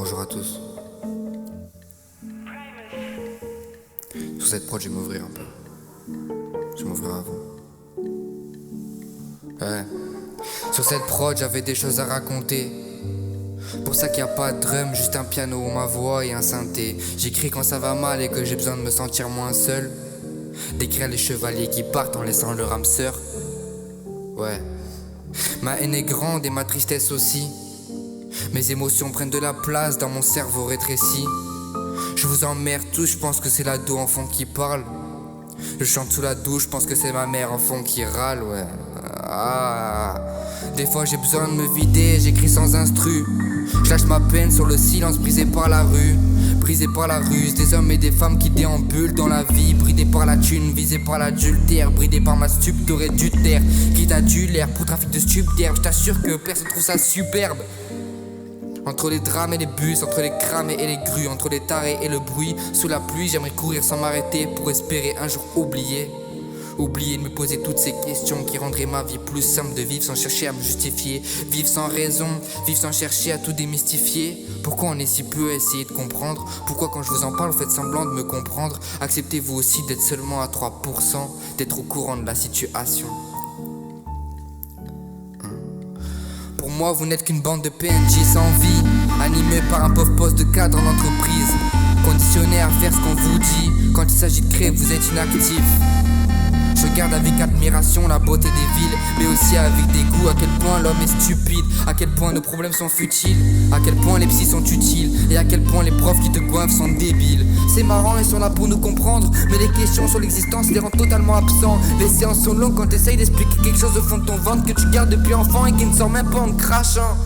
Bonjour à tous. Sur cette prod, je vais m'ouvrir un peu. Je vais m'ouvrir à vous. Ouais. Sur cette prod, j'avais des choses à raconter. Pour ça qu'il n'y a pas de drum, juste un piano, ma voix et un synthé. J'écris quand ça va mal et que j'ai besoin de me sentir moins seul. D'écrire les chevaliers qui partent en laissant leur âme sœur. Ouais. Ma haine est grande et ma tristesse aussi. Mes émotions prennent de la place dans mon cerveau rétréci. Je vous emmerde tous, je pense que c'est l'ado en fond qui parle. Je chante sous la douche, je pense que c'est ma mère en fond qui râle, ouais. Ah. Des fois j'ai besoin de me vider, j'écris sans instru. Je lâche ma peine sur le silence brisé par la rue. Brisé par la ruse, des hommes et des femmes qui déambulent dans la vie. Bridés par la thune, visés par l'adultère. Bridés par ma stup, t'aurais dû taire. Qui t'a dû l'air pour trafic de stup d'herbe. Je t'assure que personne trouve ça superbe. Entre les drames et les bus, entre les cramés et les grues, entre les tarés et le bruit, sous la pluie, j'aimerais courir sans m'arrêter pour espérer un jour oublier. Oublier de me poser toutes ces questions qui rendraient ma vie plus simple, de vivre sans chercher à me justifier, vivre sans raison, vivre sans chercher à tout démystifier. Pourquoi on est si peu à essayer de comprendre? Pourquoi quand je vous en parle, vous faites semblant de me comprendre? Acceptez-vous aussi d'être seulement à 3%, d'être au courant de la situation. Pour moi, vous n'êtes qu'une bande de PNJ sans vie, animés par un pauvre poste de cadre en entreprise, conditionnés à faire ce qu'on vous dit. Quand il s'agit de créer, vous êtes inactifs. Je regarde avec admiration la beauté des villes, mais aussi avec dégoût à quel point l'homme est stupide, à quel point nos problèmes sont futiles, à quel point les psys sont utiles, et à quel point les profs qui te goinfrent sont débiles. C'est marrant, ils sont là pour nous comprendre, mais les questions sur l'existence les rendent totalement absents. Les séances sont longues quand t'essayes d'expliquer quelque chose au fond de ton ventre que tu gardes depuis enfant et qui ne sort même pas en crachant.